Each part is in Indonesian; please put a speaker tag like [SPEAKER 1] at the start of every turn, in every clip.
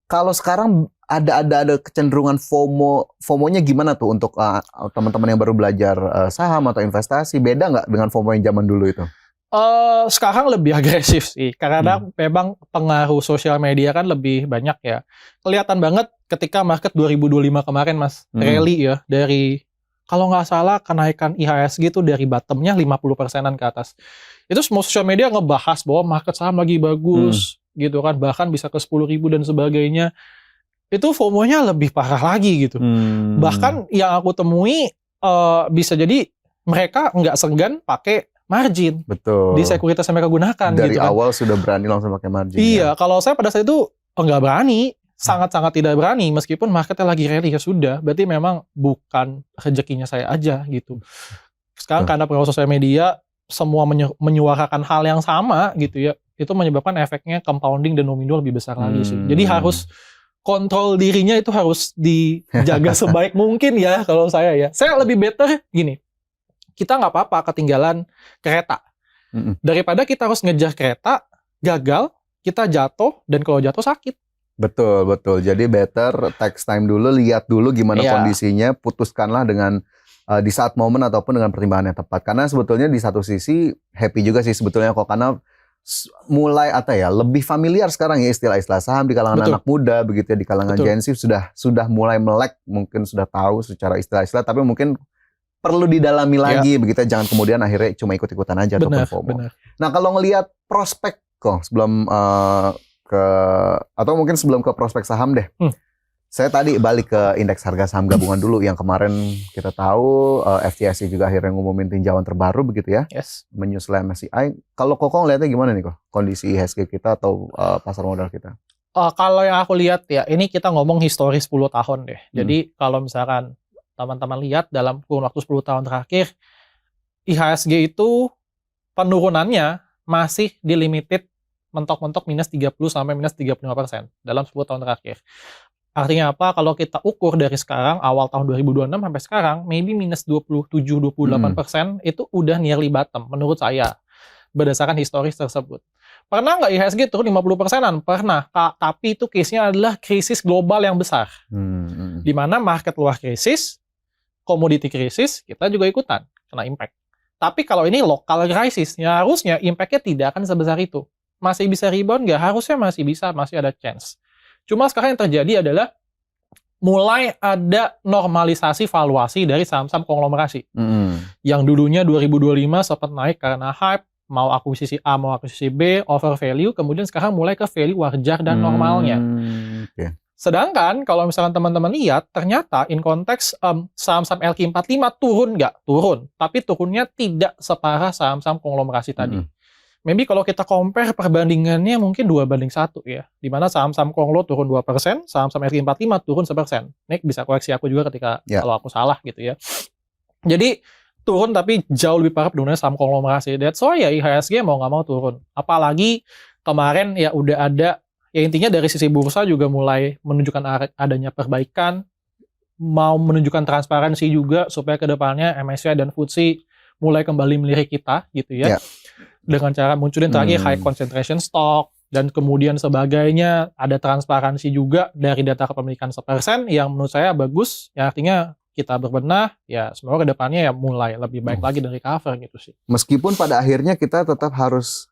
[SPEAKER 1] Kalau sekarang ada kecenderungan FOMO-nya gimana tuh untuk teman-teman yang baru belajar saham atau investasi? Beda nggak dengan FOMO yang zaman dulu itu?
[SPEAKER 2] Sekarang lebih agresif sih, karena memang pengaruh sosial media kan lebih banyak ya. Kelihatan banget ketika market 2025 kemarin Mas, rally ya, dari kalau nggak salah kenaikan IHSG itu dari bottomnya 50%-an ke atas. Itu semua sosial media ngebahas bahwa market saham lagi bagus, gitu kan, bahkan bisa ke 10.000 dan sebagainya. Itu FOMO-nya lebih parah lagi gitu. Bahkan yang aku temui bisa jadi mereka nggak segan pakai margin.
[SPEAKER 1] Betul.
[SPEAKER 2] Di sekuritas yang mereka gunakan.
[SPEAKER 1] Dari
[SPEAKER 2] gitu kan.
[SPEAKER 1] awal sudah berani langsung pakai margin.
[SPEAKER 2] Iya, kalau saya pada saat itu nggak berani, sangat-sangat tidak berani, meskipun marketnya lagi rally ya sudah. Berarti memang bukan rezekinya saya aja gitu. Sekarang karena pengaruh sosial media, semua menyuarakan hal yang sama gitu ya, itu menyebabkan efeknya compounding dan domino lebih besar lagi sih. Jadi harus kontrol dirinya itu harus dijaga sebaik mungkin ya kalau saya ya. Saya lebih better gini, kita nggak apa-apa ketinggalan kereta. Daripada kita harus ngejar kereta, gagal, kita jatuh, dan kalau jatuh sakit.
[SPEAKER 1] Betul. Jadi better text time dulu, lihat dulu gimana kondisinya, putuskanlah dengan di saat momen ataupun dengan pertimbangan yang tepat. Karena sebetulnya di satu sisi happy juga sih sebetulnya kok, karena mulai lebih familiar sekarang ya istilah-istilah saham di kalangan anak muda begitu ya, di kalangan Gen Z sudah mulai melek, mungkin sudah tahu secara istilah-istilah, tapi mungkin perlu didalami lagi begitu, jangan kemudian akhirnya cuma ikut-ikutan aja ataupun FOMO. Nah, kalau ngelihat prospek kok sebelum sebelum ke prospek saham deh. Saya tadi balik ke indeks harga saham gabungan dulu yang kemarin kita tahu FTSE juga akhirnya ngumumin tinjauan terbaru begitu ya. Menyusul MSCI. Kalau Koko ngeliatnya gimana nih kok kondisi IHSG kita atau pasar modal kita?
[SPEAKER 2] Kalau yang aku lihat ya, ini kita ngomong histori 10 tahun deh. Jadi kalau misalkan teman-teman lihat dalam kurun waktu 10 tahun terakhir, IHSG itu penurunannya masih di limited mentok-mentok minus 30 sampai minus 35% dalam 10 tahun terakhir. Artinya apa? Kalau kita ukur dari sekarang, awal tahun 2026 sampai sekarang, maybe minus 27-28% itu udah nearly bottom, menurut saya, berdasarkan historis tersebut. Pernah nggak IHSG turun 50%-an? Pernah, tapi itu case-nya adalah krisis global yang besar. Di mana market luar krisis, komoditi krisis, kita juga ikutan, kena impact. Tapi kalau ini lokal krisis, ya harusnya impact-nya tidak akan sebesar itu. Masih bisa rebound nggak? Harusnya masih bisa, masih ada chance. Cuma sekarang yang terjadi adalah mulai ada normalisasi valuasi dari saham-saham konglomerasi. Yang dulunya 2025 sempat naik karena hype, mau akuisisi A, mau akuisisi B, over value, kemudian sekarang mulai ke value wajar dan normalnya. Sedangkan kalau misalkan teman-teman lihat, ternyata in konteks saham-saham LQ45 turun nggak? Turun. Tapi turunnya tidak separah saham-saham konglomerasi tadi. Maybe kalau kita compare perbandingannya mungkin 2:1 ya. Di mana saham-saham Konglo turun 2%, saham-saham RQ45 turun 1%. Ini bisa koreksi aku juga ketika kalau aku salah gitu ya. Jadi turun tapi jauh lebih parah penurunan saham konglomerasi. That's why ya IHSG mau nggak mau turun. Apalagi kemarin ya udah ada, ya intinya dari sisi bursa juga mulai menunjukkan adanya perbaikan, mau menunjukkan transparansi juga supaya kedepannya MSCI dan FTSE mulai kembali melirik kita gitu ya. Dengan cara munculin terakhir high concentration stock, dan kemudian sebagainya, ada transparansi juga dari data kepemilikan 1% yang menurut saya bagus, ya artinya kita berbenah, ya semoga kedepannya ya mulai lebih baik lagi dari cover gitu sih.
[SPEAKER 1] Meskipun pada akhirnya kita tetap harus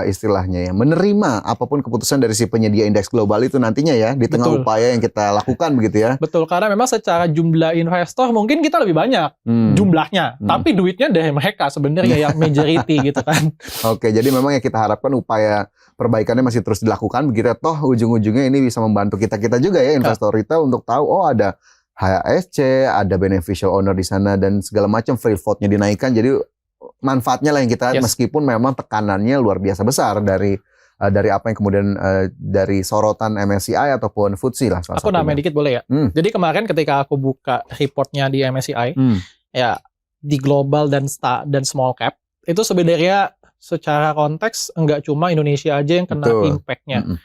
[SPEAKER 1] istilahnya ya, menerima apapun keputusan dari si penyedia indeks global itu nantinya ya, di tengah upaya yang kita lakukan begitu ya.
[SPEAKER 2] Betul, karena memang secara jumlah investor mungkin kita lebih banyak jumlahnya, tapi duitnya dari mereka sebenarnya yang majority gitu kan.
[SPEAKER 1] Oke, jadi memang yang kita harapkan upaya perbaikannya masih terus dilakukan begitu, toh ujung-ujungnya ini bisa membantu kita juga ya, investor kita untuk tahu ada HSC, ada beneficial owner di sana dan segala macam, free float-nya dinaikkan, jadi manfaatnya lah yang kita meskipun memang tekanannya luar biasa besar dari apa yang kemudian dari sorotan MSCI ataupun FTSE lah.
[SPEAKER 2] Aku nambahin dikit boleh ya? Jadi kemarin ketika aku buka reportnya di MSCI, ya di global dan small cap, itu sebenarnya secara konteks enggak cuma Indonesia aja yang kena impact-nya.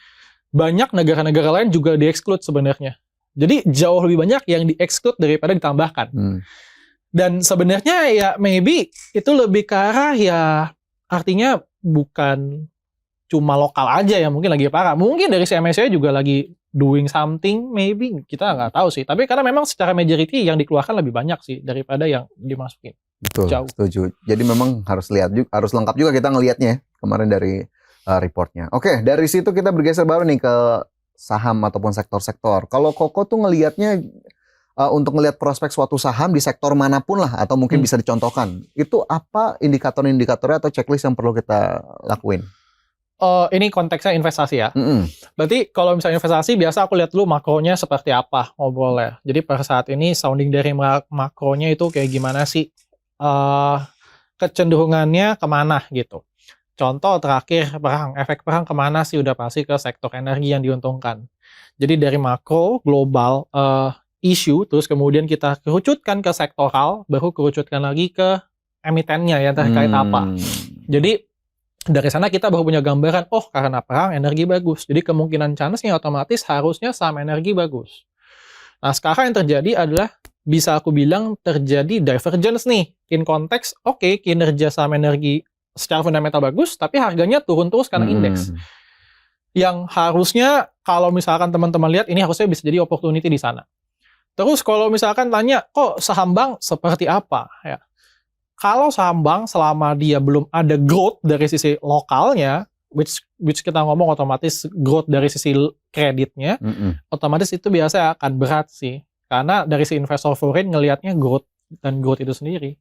[SPEAKER 2] Banyak negara-negara lain juga di-exclude sebenarnya. Jadi jauh lebih banyak yang di-exclude daripada ditambahkan. Dan sebenarnya ya maybe itu lebih ke arah ya, artinya bukan cuma lokal aja yang mungkin lagi parah. Mungkin dari si MSCI juga lagi doing something, maybe kita nggak tahu sih. Tapi karena memang secara majority yang dikeluarkan lebih banyak sih daripada yang dimasukin.
[SPEAKER 1] Betul,
[SPEAKER 2] Jauh.
[SPEAKER 1] setuju. Jadi memang harus lihat juga, harus lengkap juga kita ngelihatnya kemarin dari reportnya. Oke, dari situ kita bergeser baru nih ke saham ataupun sektor-sektor. Kalau Koko tuh ngelihatnya untuk ngelihat prospek suatu saham di sektor manapun lah, atau mungkin bisa dicontohkan, itu apa indikator-indikatornya atau checklist yang perlu kita lakuin?
[SPEAKER 2] Ini konteksnya investasi ya. Berarti kalau misalnya investasi, biasa aku lihat dulu makronya seperti apa ngobrolnya. Jadi pada saat ini sounding dari makronya itu kayak gimana sih, kecenderungannya kemana gitu. Contoh terakhir perang, efek perang kemana sih, udah pasti ke sektor energi yang diuntungkan. Jadi dari makro, global, isu, terus kemudian kita kerucutkan ke sektoral, baru kerucutkan lagi ke emitennya yang terkait apa. Jadi dari sana kita baru punya gambaran, oh karena perang energi bagus. Jadi kemungkinan chance-nya otomatis harusnya saham energi bagus. Nah sekarang yang terjadi adalah, bisa aku bilang terjadi divergence nih. In konteks, oke, kinerja saham energi secara fundamental bagus, tapi harganya turun terus karena indeks. Yang harusnya kalau misalkan teman-teman lihat, ini harusnya bisa jadi opportunity di sana. Terus kalau misalkan tanya, kok saham bank seperti apa? Ya. Kalau saham bank selama dia belum ada growth dari sisi lokalnya, which kita ngomong otomatis growth dari sisi kreditnya, otomatis itu biasa akan berat sih. Karena dari si investor foreign ngelihatnya growth dan growth itu sendiri.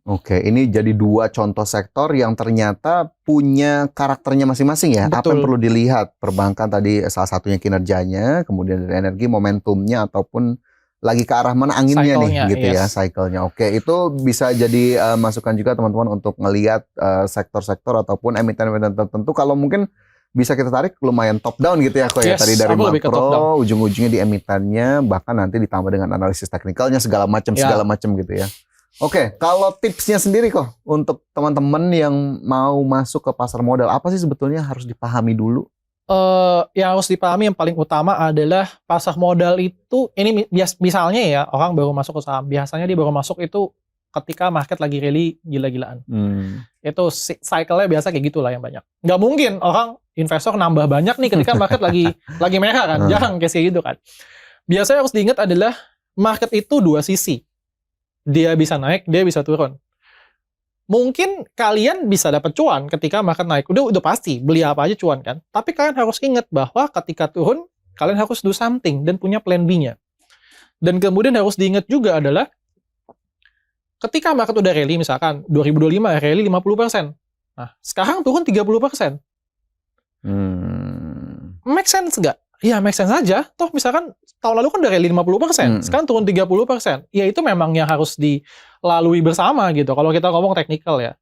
[SPEAKER 1] Oke, ini jadi dua contoh sektor yang ternyata punya karakternya masing-masing ya.
[SPEAKER 2] Betul.
[SPEAKER 1] Apa yang perlu dilihat? Perbankan tadi salah satunya kinerjanya, kemudian dari energi momentumnya, ataupun lagi ke arah mana anginnya nih gitu ya, cycle-nya. Oke, itu bisa jadi masukan juga teman-teman untuk ngelihat sektor-sektor ataupun emiten-emiten tertentu. Kalau mungkin bisa kita tarik lumayan top down gitu ya, kok ya, tadi dari makro, ujung-ujungnya di emitennya, bahkan nanti ditambah dengan analisis teknikalnya segala macam gitu ya. Oke, kalau tipsnya sendiri kok untuk teman-teman yang mau masuk ke pasar modal, apa sih sebetulnya harus dipahami dulu?
[SPEAKER 2] Yang harus dipahami yang paling utama adalah pasar modal itu, ini misalnya ya, orang baru masuk ke saham, biasanya dia baru masuk itu ketika market lagi rally gila-gilaan. Itu cycle-nya biasa kayak gitulah yang banyak. Nggak mungkin orang investor nambah banyak nih ketika market lagi merah kan, jarang kayak gitu kan. Biasanya harus diingat adalah market itu dua sisi. Dia bisa naik, dia bisa turun. Mungkin kalian bisa dapat cuan ketika market naik. Udah pasti, beli apa aja cuan kan. Tapi kalian harus ingat bahwa ketika turun, kalian harus do something dan punya plan B-nya. Dan kemudian harus diingat juga adalah ketika market udah rally, misalkan 2025 rally 50%. Nah, sekarang turun 30%. Make sense nggak? Ya, make sense aja. Toh misalkan tahun lalu kan udah rally 50%, sekarang turun 30%. Ya itu memang yang harus dilalui bersama gitu. Kalau kita ngomong teknikal ya.